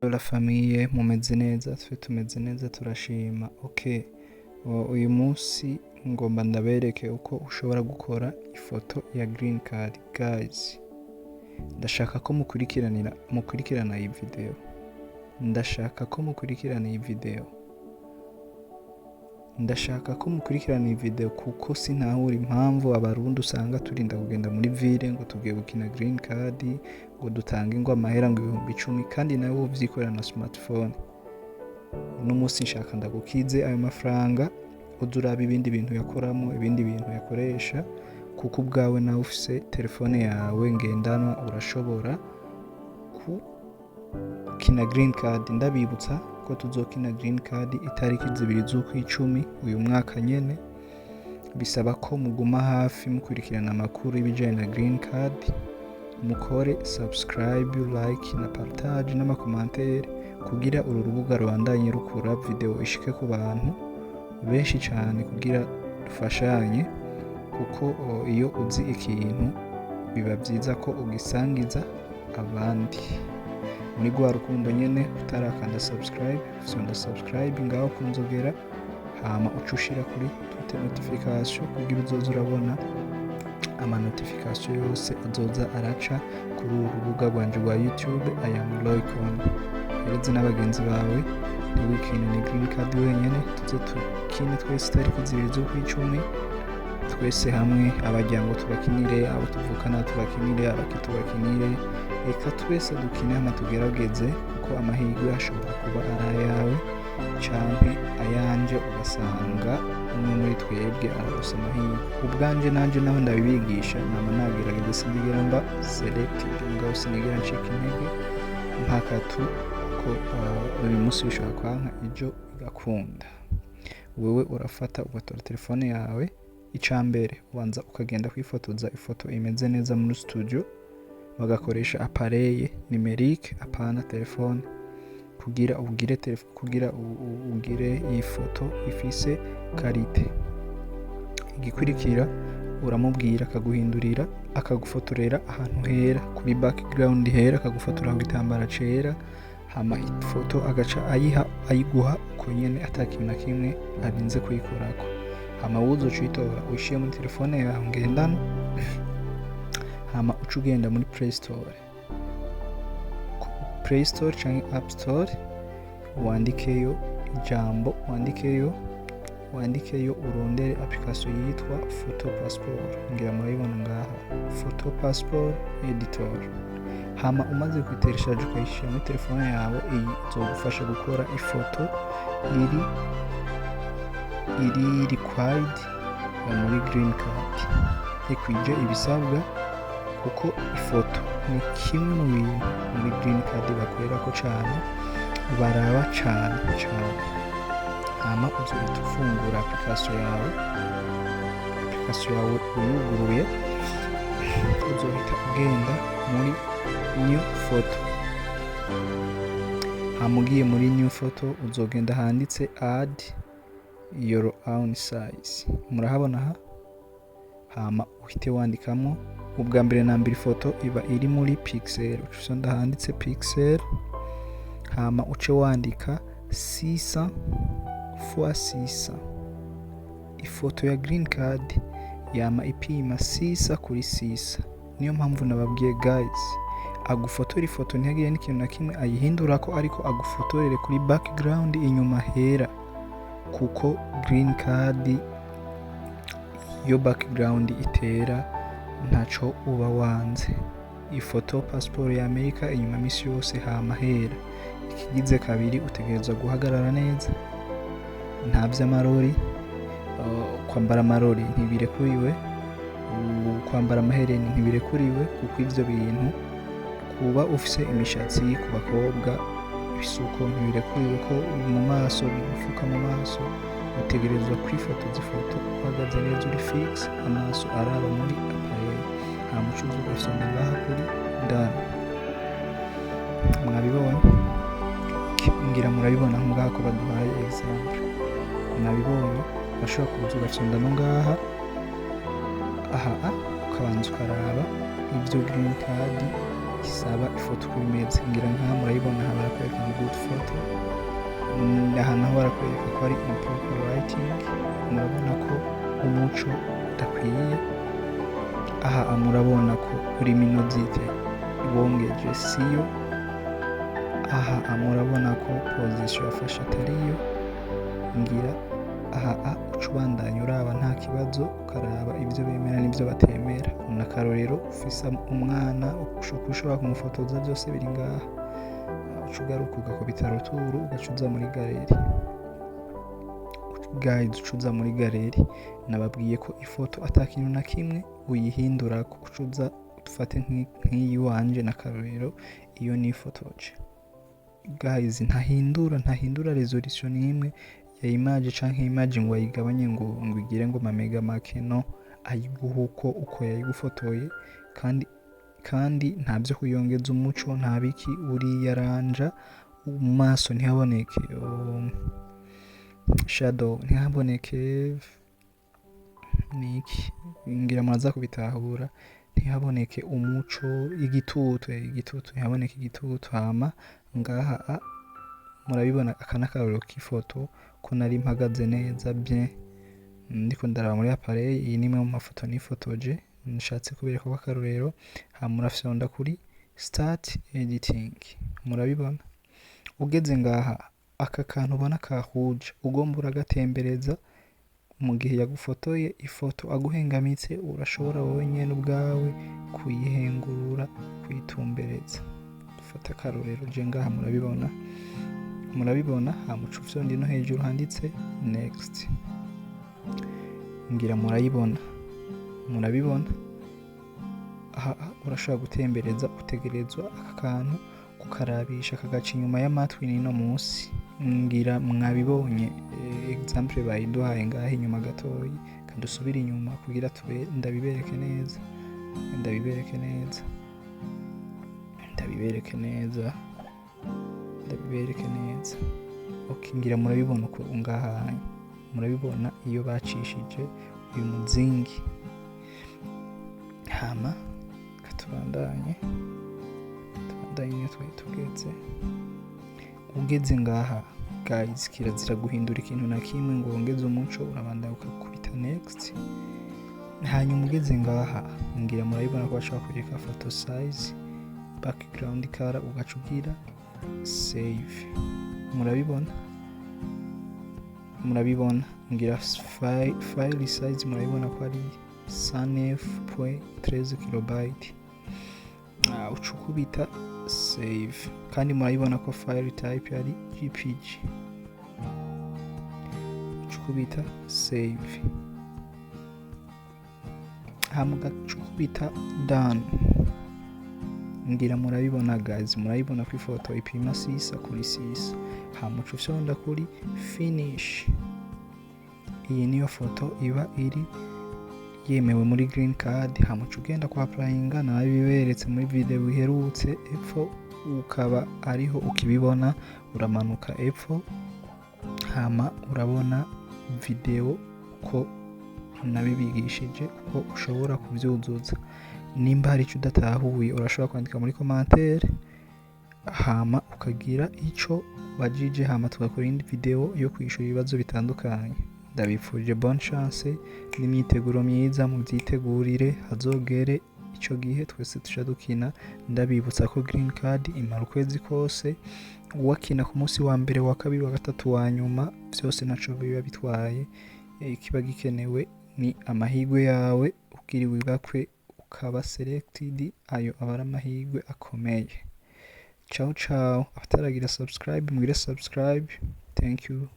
La famille mumeze neza, twe tumeze neza turashima. Uyu munsi ngomba ndabereke uko ushobora gukora ifoto ya green card. Guys, ndashaka ko mukurikirana iyi video. Ndashaka ko mukurikirana iyi video kuko sinahura impamvu abarundi usanga turinda kugenda muri ville ngo tugiye gukina green card, ngo dutange ngo amahera ngo 10,000 kandi nawe uvyikorera na smartphone. Uno munsi nshaka ndagukize ayo mafaranga, uzuraba ibindi bintu yakoramo, ibindi bintu yakoresha, kuko ubwawe nawe ufise telefone yawe ngendanwa urashobora gukina green card. Ndabibutsa ko tuzokina green card itariki 2 z'ukwicumi uyu mwaka nyene. Bisaba ko muguma hafi mukurikirana amakuru y'ibijanye na green card, mukore subscribe, like na partage n'amakomantere kugira uru rubuga rubandanye rukura video ishike ku bantu benshi cyane, kugira dufashanye, kuko iyo uzi ikintu biba byiza ko ugisangiza abandi. Muri gwa rukundo nyene utarakanda subscribe, sonda subscribe ngaho kunzogera, hama ucushira kuri toute notification kugira uzoza urabona ama notification yose azoza araca kuri uru rubuga rwanje rwa YouTube. I am Loicon. Hereze n'abagenzi bawe ntiwikine ni green card wenyene, tuze tukine twese tariki 2 z'ukwicumi twese hamwe, abajyango tubakinire, abo tuvukana tubakinire, abakitubakinire, reka twese dukine hama tugerageze, kuko amahirwe ashobora kuba ari ayawe canke ayanje, ugasanga umwe muri twebwe ararose amahirwe. Ubwanje nanje naho ndabibigisha, nama nagerageza sindigera mba selected, ngaho sinigera ncika intege mpaka tu ko uyu munsi bishobora kwanka ejo bigakunda. Wewe urafata ugatora telefone yawe, icambere ubanza ukagenda kwifotoza ifoto imeze neza muri studio, bagakoresha appareil numerique apana telefone, kugira ugire iyi foto ifise karite. Igikurikira uramubwira akaguhindurira, akagufotorera ahantu hera kuri background hera, akagufotora ku gitambara cera, hama ifoto agaca ayiguha uko nyene atakintu na kimwe arinze kuyikorako. Hama uzocuyitora uyishiye muri telefone yawe ngendanwa, hama uca ugenda muri Play Store canke App Store, wandikeyo ijambo, wandikeyo urondere application yitwa Photo Passport. Ngira murayibona ngaha, Photo Passport Editor. Hama umaze kuyitereshaje ukayishira muri telefone yawe, iyi izogufasha gukora ifoto iri required muri green card, ikwije ibisabwa, kuko ifoto ni kimwe mu bintu muri green card bakorerako cane, baraba cane. Hama uzohita ufungura application yawe uyuguruye, uzohita ugenda muri new photo. Hama ugiye muri new photo uzogenda handitse add your own size, murahabona aha. Hama uhite wandikamo, ubwa mbere na mbere ifoto iba iri muri pixel, ucusonda handitse pixel, hama uce wandika 600 x 600. Ifoto ya green card yama ipima 6 kuri 6. Niyo mpamvu nababwiye guys, agufotora ifoto ntihagire n'ikintu na kimwe ayihindurako, ariko agufotorere kuri background inyuma hera, kuko green card yo background itera ntaco uba wanze. Ifoto passport ya Amerika inyuma misi yose hama hera. Ikigize kabiri, utegerezwa guhagarara neza, nta vy'amarori, kwambara amarori ntibirekuriwe, kwambara amahereni ntibirekuriwe, kuko ivyo bintu kuba ufise imishatsi ku bakobwa, ibisuko ntibirekuriwe ko mu maso bifuka mu maso. Utegerezwa kwifotoza ifoto uhagaze neza, uri fix, amaso araba muri appareil, nta mucuzi ugasonga ngaha kuri ndani. Mwabibonye? Ngira murabibona ngaha ko baduhaye example. Mwabibonye? Bashobora kuza ugasonda no ngaha, ukabanza ukaraba ivyo green card isaba ifoto uko imeze. Ngira nkaha murayibona, barakwereka ngo ifoto. Aha naho barakwereka ko ari improper lighting, murabona ko umuco udakwiye. Aha murabona ko luminosity bongeje siyo. Aha murabona ko position yafashe atariyo. Ngira aha uca ubandanya uraba nta kibazo, ukaraba ibyo bemera n'ibyo batemera. N'akarorero ufise umwana ushobora kumufotoza, byose biri ngaha. Uca ugaruka ugakubita ruturu ugaca uza muri galeri. Guys, uca uza muri galeri, nababwiye ko ifoto atakintu na kimwe uyihindurako. Uca uza dufate nk'iyi wanje n'akarorero, iyo nifotoje. Guys, ntahindura resolution n'imwe ya image canke image ngo ayigabanye ngo igire ngo mamega make, no, ayiguha uko yayigufotoye. kandi ntabyo kuyongeza umuco, ntabiki uriya ranja mu maso ntihaboneke shadow, ntihaboneke niki, ngira muraza kubitahura, ntihaboneke umuco, igitutu ntihaboneke igitutu. Hama ngaha murabibona aka n'akarorero k'ifoto ko nari mpagaze neza bien, ndiko ndaraba muri appareil. Iyi ni imwe mu mafoto nifotoje, nishatse kubereka ko akarorero. Hama murafyonda kuri start editing, murabibona. Ugeze ngaha aka kantu ubona kahuje, ugomba uragatembereza. Mu gihe yagufotoye ifoto aguhengamitse, urashobora wowe nyene ubwawe kuyihengurura, kuyitumbereza. Dufata akarorero je ngaha, murabibona. Hamuca ufyonda no hejuru handitse next, ngira murabibona. Aha urashobora gutembereza, utegerezwa aka kantu kukarabisha kagaca inyuma y'amatwi n'ino munsi. Ngira mwabibonye example bayiduhaye ngaha inyuma gatoyi, kandi usubira inyuma kugira ndabibereke neza. Okay, ngira murabibona uko ngaha, murabibona iyo bacishije uyu muzingi. Hama katubandanye twari tugeze. Ugeze ngaha guys, kirazira guhindura ikintu na kimwe ngo wongeze umuco, urabandanya ukakubita next. Hanyuma ugeze ngaha, ngira murabibona ko bashaka kwereka photo size, background color, ugaca ugira save. Murabibona ngira file size, murabibona ko ari 109.13 kilobyte. Uca ukubita save, kandi murabibona ko file type ari JPG. Uca ukubita save, hama ugaca ukubita done. Ngira murabibona guys, murabibona ko ifoto ipima 6:6. Hama uca ufyonda kuri finish. Iyi niyo foto iba iri yemewe muri green card. Hama uca ugenda kwa applyinga, nabiberetse muri video biherutse epfo, ukaba ariho ukibibona. Uramanuka epfo, hama urabona video ko nabibigishije ko ushobora kubyuzuza. Nimba hari icyo udatahuye, urashobora kwandika muri commentaire, hama ukagira ico wajije, hama tugakora indi video yo kwishura ibibazo bitandukanye. Ndabifurije bonne chance n'imyiteguro myiza, mu byitegurire hazogere icyo gihe twese tuja dukina. Ndabibutsa ko green card imara ukwezi kose, wakina ku munsi wa mbere, wa kabiri, wa gatatu, wa nyuma, byose naco biba bitwaye. Ikiba gikenewe ni amahigwe yawe, ukiriwe bakwe ukaba selected, ayo abara amahigwe akomeye. Ciao, abataragira subscribe mugire subscribe. Thank you.